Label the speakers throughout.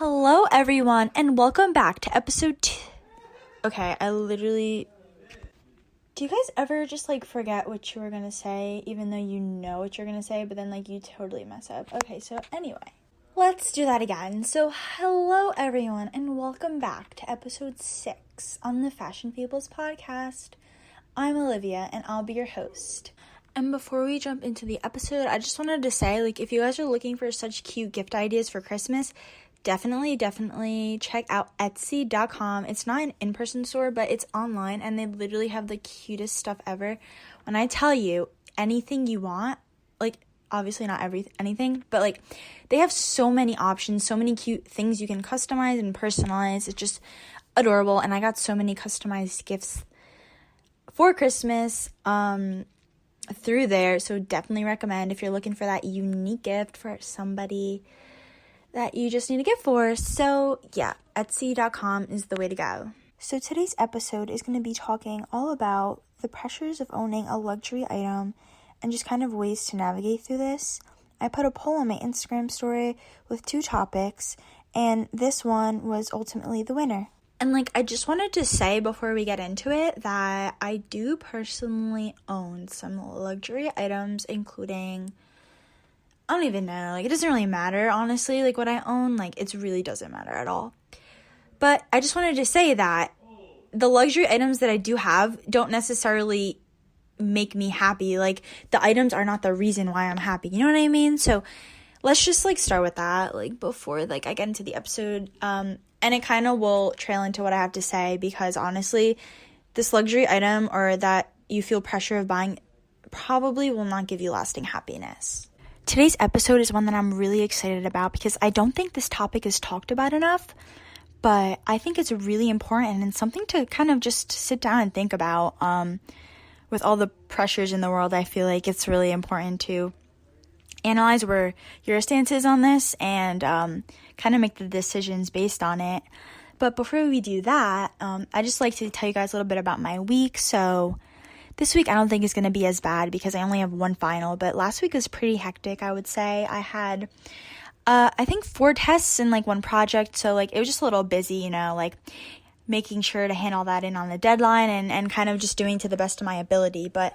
Speaker 1: Hello everyone and welcome back to episode 2. Okay, do you guys ever just forget what you were gonna say even though you know what you're gonna say, but then you totally mess up? Okay, so anyway, let's do that again. So hello everyone and welcome back to episode 6 on the Fashion Fables podcast. I'm Olivia and I'll be your host. And before we jump into the episode, I just wanted to say, if you guys are looking for such cute gift ideas for Christmas, definitely check out Etsy.com. It's not an in-person store, but it's online, and they literally have the cutest stuff ever. When I tell you anything you want, obviously not anything, but they have so many options, so many cute things you can customize and personalize. It's just adorable, and I got so many customized gifts for Christmas through there, so definitely recommend if you're looking for that unique gift for somebody that you just need a gift for. So yeah, Etsy.com is the way to go. So today's episode is going to be talking all about the pressures of owning a luxury item and just kind of ways to navigate through this. I put a poll on my Instagram story with 2 topics, and this one was ultimately the winner. And I just wanted to say before we get into it that I do personally own some luxury items, including, I don't even know, it doesn't really matter, honestly, what I own, it really doesn't matter at all. But I just wanted to say that the luxury items that I do have don't necessarily make me happy. The items are not the reason why I'm happy, you know what I mean? So let's just, start with that, before, I get into the episode, and it kind of will trail into what I have to say, because honestly, this luxury item or that you feel pressure of buying probably will not give you lasting happiness. Today's episode is one that I'm really excited about because I don't think this topic is talked about enough, but I think it's really important and something to kind of just sit down and think about. With all the pressures in the world, I feel like it's really important to analyze where your stance is on this and kind of make the decisions based on it. But before we do that, I just like to tell you guys a little bit about my week. So this week I don't think is going to be as bad because I only have one final, but last week was pretty hectic, I would say. I had, I think 4 tests in one project, so it was just a little busy, making sure to hand all that in on the deadline and kind of just doing to the best of my ability. But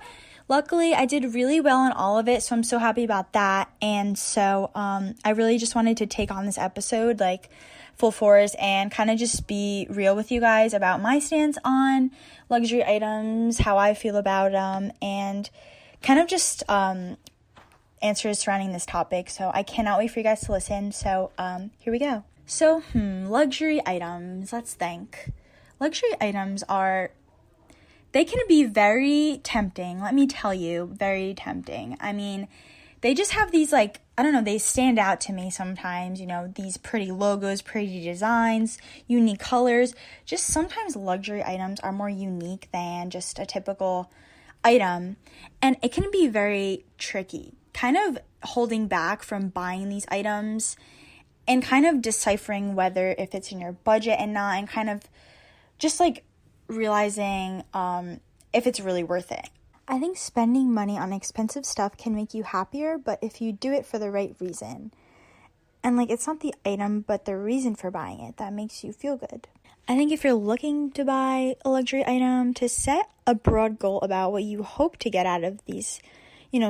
Speaker 1: luckily I did really well in all of it, so I'm so happy about that. And so I really just wanted to take on this episode full force and kind of just be real with you guys about my stance on luxury items, how I feel about them, and kind of just answers surrounding this topic. So I cannot wait for you guys to listen. So here we go. So luxury items, let's think. Luxury items they can be very tempting, let me tell you, very tempting. I mean, they just have these I don't know, they stand out to me sometimes, these pretty logos, pretty designs, unique colors. Just sometimes luxury items are more unique than just a typical item, and it can be very tricky, kind of holding back from buying these items and kind of deciphering whether if it's in your budget and not, and kind of just realizing if it's really worth it. I think spending money on expensive stuff can make you happier, but if you do it for the right reason. And it's not the item, but the reason for buying it that makes you feel good. I think if you're looking to buy a luxury item, to set a broad goal about what you hope to get out of these,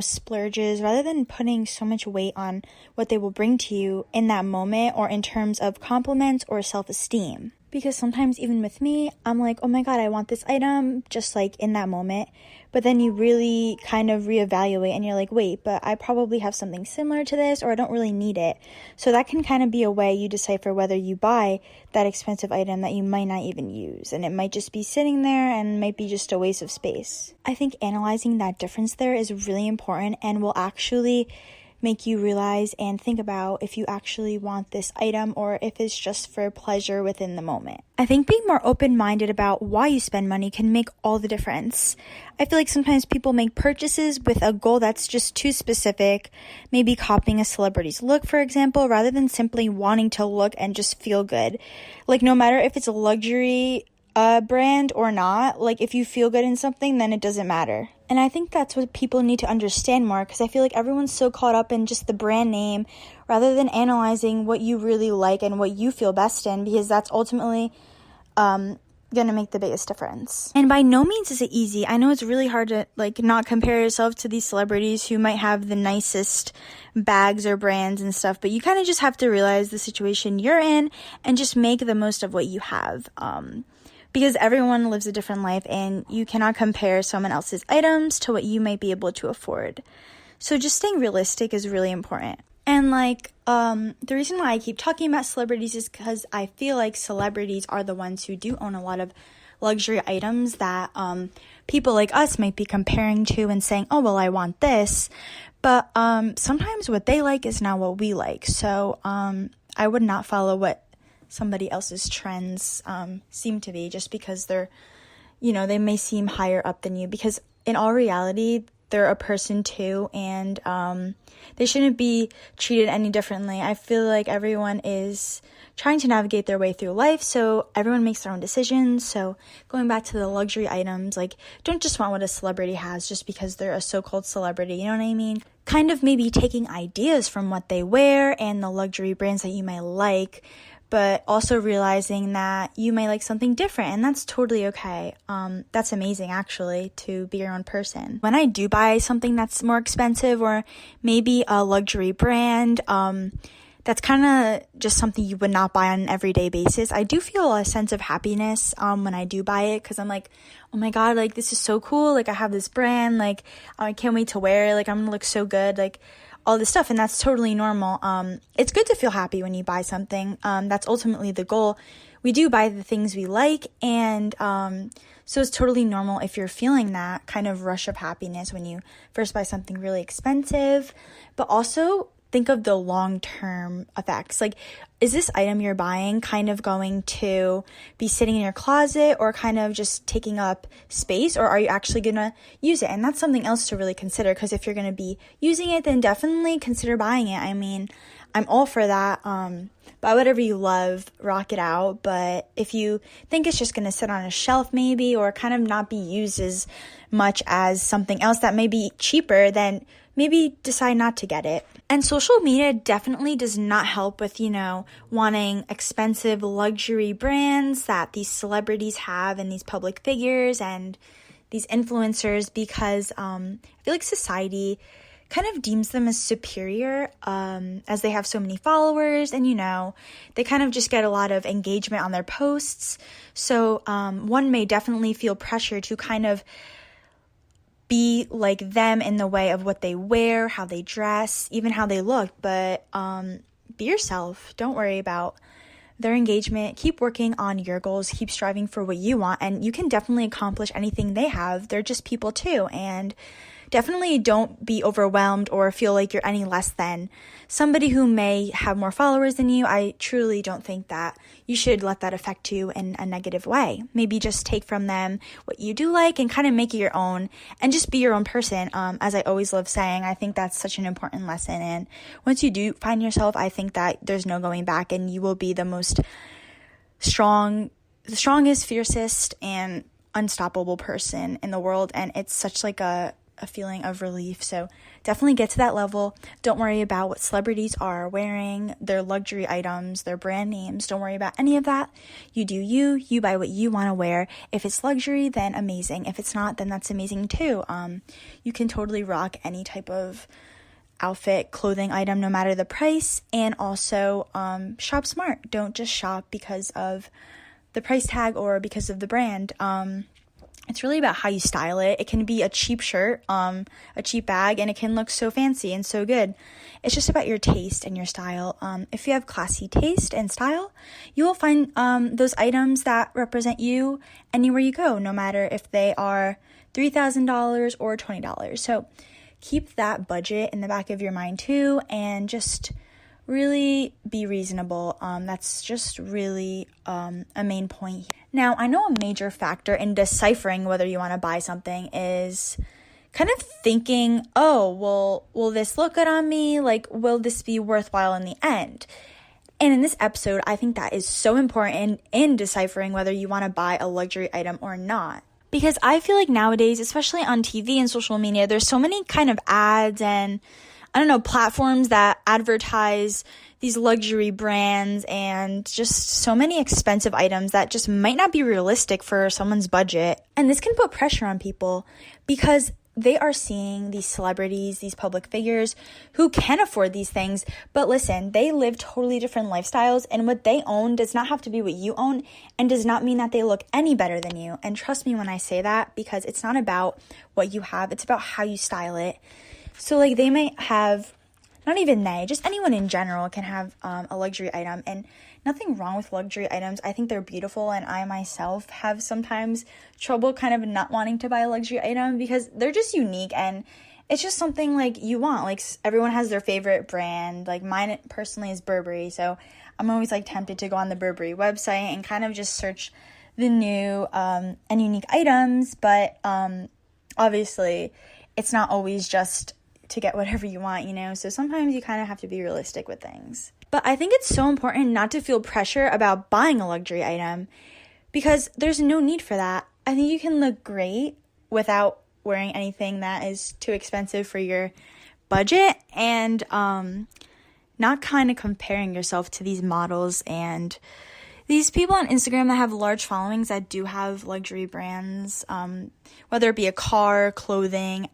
Speaker 1: splurges, rather than putting so much weight on what they will bring to you in that moment or in terms of compliments or self-esteem. Because sometimes even with me, I'm oh my god, I want this item, just in that moment. But then you really kind of reevaluate and you're wait, but I probably have something similar to this, or I don't really need it. So that can kind of be a way you decipher whether you buy that expensive item that you might not even use. And it might just be sitting there and might be just a waste of space. I think analyzing that difference there is really important and will actually make you realize and think about if you actually want this item or if it's just for pleasure within the moment. I think being more open-minded about why you spend money can make all the difference. I feel sometimes people make purchases with a goal that's just too specific, maybe copying a celebrity's look, for example, rather than simply wanting to look and just feel good. No matter if it's a luxury brand or not. Like, if you feel good in something, then it doesn't matter. And I think that's what people need to understand more, because I feel like everyone's so caught up in just the brand name rather than analyzing what you really like and what you feel best in, because that's ultimately gonna make the biggest difference. And by no means is it easy. I know it's really hard to like not compare yourself to these celebrities who might have the nicest bags or brands and stuff, but you kind of just have to realize the situation you're in and just make the most of what you have. Because everyone lives a different life, and you cannot compare someone else's items to what you might be able to afford. So just staying realistic is really important. And like, the reason why I keep talking about celebrities is because I feel like celebrities are the ones who do own a lot of luxury items that people like us might be comparing to and saying, oh, well, I want this. But sometimes what they like is not what we like. So I would not follow what somebody else's trends seem to be, just because they're, they may seem higher up than you, because in all reality, they're a person too, and they shouldn't be treated any differently. I feel like everyone is trying to navigate their way through life, so everyone makes their own decisions. So going back to the luxury items, like, don't just want what a celebrity has just because they're a so-called celebrity, you know what I mean? Kind of maybe taking ideas from what they wear and the luxury brands that you might like, but also realizing that you may like something different, and that's totally okay. That's amazing, actually, to be your own person. When I do buy something that's more expensive, or maybe a luxury brand, that's kind of just something you would not buy on an everyday basis, I do feel a sense of happiness when I do buy it, because I'm like, oh my god, like, this is so cool, like, I have this brand, like, I can't wait to wear it, like, I'm gonna look so good, like, all this stuff, and that's totally normal. It's good to feel happy when you buy something. That's ultimately the goal. We do buy the things we like, and so it's totally normal if you're feeling that kind of rush of happiness when you first buy something really expensive. But also think of the long-term effects. Like, is this item you're buying kind of going to be sitting in your closet or kind of just taking up space, or are you actually going to use it? And that's something else to really consider, because if you're going to be using it, then definitely consider buying it. I mean, I'm all for that. Buy whatever you love, rock it out. But if you think it's just going to sit on a shelf maybe, or kind of not be used as much as something else that may be cheaper, then maybe decide not to get it. And social media definitely does not help with, wanting expensive luxury brands that these celebrities have and these public figures and these influencers, because I feel like society kind of deems them as superior as they have so many followers, and they kind of just get a lot of engagement on their posts. So one may definitely feel pressure to kind of be like them in the way of what they wear, how they dress, even how they look. But be yourself. Don't worry about their engagement. Keep working on your goals. Keep striving for what you want, and you can definitely accomplish anything they have. They're just people too, and definitely don't be overwhelmed or feel like you're any less than somebody who may have more followers than you. I truly don't think that you should let that affect you in a negative way. Maybe just take from them what you do like and kind of make it your own, and just be your own person. As I always love saying, I think that's such an important lesson. And once you do find yourself, I think that there's no going back, and you will be the strongest, fiercest, and unstoppable person in the world. And it's such like a feeling of relief. So definitely get to that level. Don't worry about what celebrities are wearing, their luxury items, their brand names. Don't worry about any of that. You do you buy what you want to wear. If it's luxury, then amazing. If it's not, then that's amazing too. You can totally rock any type of outfit, clothing item, no matter the price. And also shop smart. Don't just shop because of the price tag or because of the brand. It's really about how you style it. It can be a cheap shirt, a cheap bag, and it can look so fancy and so good. It's just about your taste and your style. If you have classy taste and style, you will find those items that represent you anywhere you go, no matter if they are $3,000 or $20. So keep that budget in the back of your mind too, and just really be reasonable. That's just really a main point. Now, I know a major factor in deciphering whether you want to buy something is kind of thinking, oh, well, will this look good on me? Like, will this be worthwhile in the end? And in this episode, I think that is so important in deciphering whether you want to buy a luxury item or not. Because I feel like nowadays, especially on TV and social media, there's so many kind of ads and, platforms that advertise these luxury brands and just so many expensive items that just might not be realistic for someone's budget. And this can put pressure on people because they are seeing these celebrities, these public figures who can afford these things. But listen, they live totally different lifestyles, and what they own does not have to be what you own and does not mean that they look any better than you. And trust me when I say that, because it's not about what you have, it's about how you style it. So like they might have, not even they, just anyone in general can have a luxury item, and nothing wrong with luxury items. I think they're beautiful, and I myself have sometimes trouble kind of not wanting to buy a luxury item because they're just unique and it's just something like you want. Like everyone has their favorite brand. Like mine personally is Burberry, so I'm always like tempted to go on the Burberry website and kind of just search the new and unique items, but obviously it's not always just to get whatever you want, so sometimes you kind of have to be realistic with things. But I think it's so important not to feel pressure about buying a luxury item because there's no need for that. I think you can look great without wearing anything that is too expensive for your budget, and not kind of comparing yourself to these models and these people on Instagram that have large followings that do have luxury brands, whether it be a car, clothing,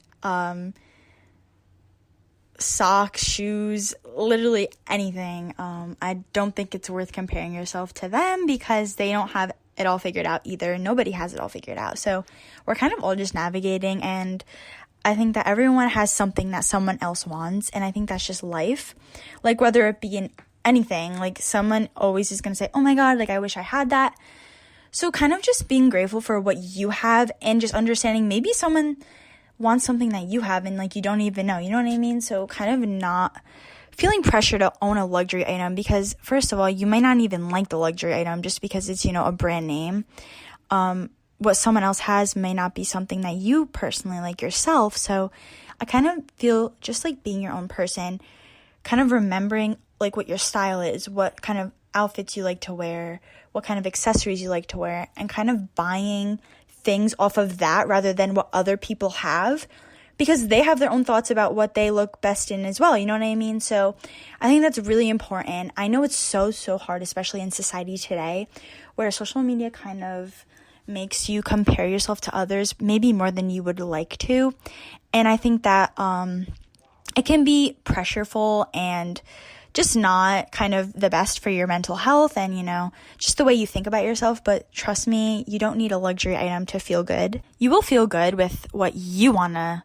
Speaker 1: socks, shoes, literally anything. I don't think it's worth comparing yourself to them because they don't have it all figured out either. Nobody has it all figured out. So we're kind of all just navigating, and I think that everyone has something that someone else wants, and I think that's just life. Like whether it be in anything, like someone always is going to say, oh my God, like I wish I had that. So kind of just being grateful for what you have and just understanding maybe someone wants something that you have and like you don't even know, you know what I mean? So kind of not feeling pressure to own a luxury item because first of all, you might not even like the luxury item just because it's, a brand name. What someone else has may not be something that you personally like yourself. So I kind of feel just like being your own person, kind of remembering like what your style is, what kind of outfits you like to wear, what kind of accessories you like to wear, and kind of buying things off of that rather than what other people have, because they have their own thoughts about what they look best in as well, you know what I mean? So I think that's really important. I know it's so hard, especially in society today, where social media kind of makes you compare yourself to others maybe more than you would like to, and I think that it can be pressureful and just not kind of the best for your mental health and, just the way you think about yourself. But trust me, you don't need a luxury item to feel good. You will feel good with what you want to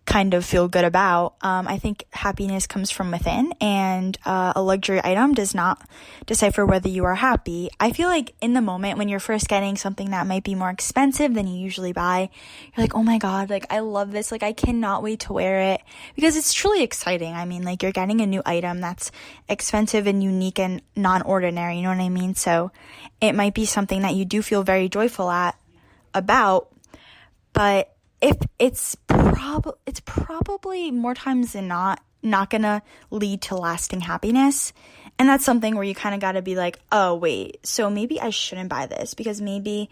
Speaker 1: kind of feel good about. I think happiness comes from within, and a luxury item does not decipher whether you are happy. I feel like in the moment when you're first getting something that might be more expensive than you usually buy, you're like, oh my God, like I love this, like I cannot wait to wear it, because it's truly exciting. I mean, like you're getting a new item that's expensive and unique and non-ordinary, you know what I mean? So it might be something that you do feel very joyful about, but if it's probably more times than not gonna lead to lasting happiness. And that's something where you kind of got to be like, oh wait, so maybe I shouldn't buy this because maybe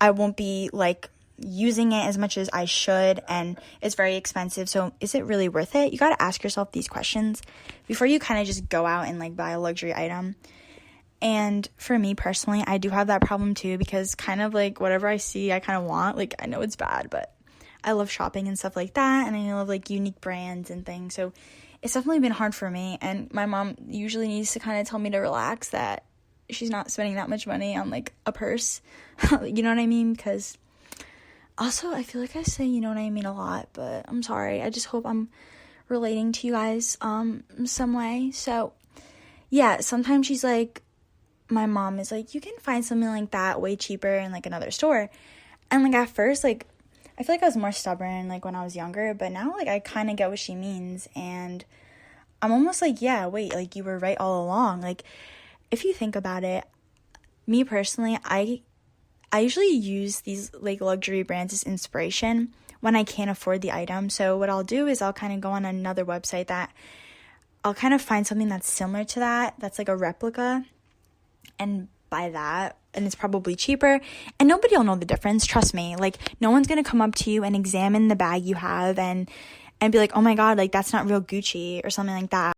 Speaker 1: I won't be like using it as much as I should, and it's very expensive. So is it really worth it? You got to ask yourself these questions before you kind of just go out and like buy a luxury item. And for me personally, I do have that problem too, because kind of like whatever I see, I kind of want. Like I know it's bad, but I love shopping and stuff like that, and I love like unique brands and things. So it's definitely been hard for me, and my mom usually needs to kind of tell me to relax, that she's not spending that much money on like a purse. You know what I mean? Because also I feel like I say you know what I mean a lot, but I'm sorry. I just hope I'm relating to you guys some way. So yeah, sometimes she's like, my mom is like, you can find something like that way cheaper in like another store. And like at first, like I feel like I was more stubborn like when I was younger, but now like I kind of get what she means, and I'm almost like, yeah, wait, like you were right all along. Like if you think about it, me personally, I usually use these like luxury brands as inspiration when I can't afford the item. So what I'll do is I'll kind of go on another website that I'll kind of find something that's similar to that, that's like a replica, and buy that, and it's probably cheaper, and nobody will know the difference, trust me. Like, no one's gonna come up to you and examine the bag you have and be like, oh my god, like, that's not real Gucci or something like that.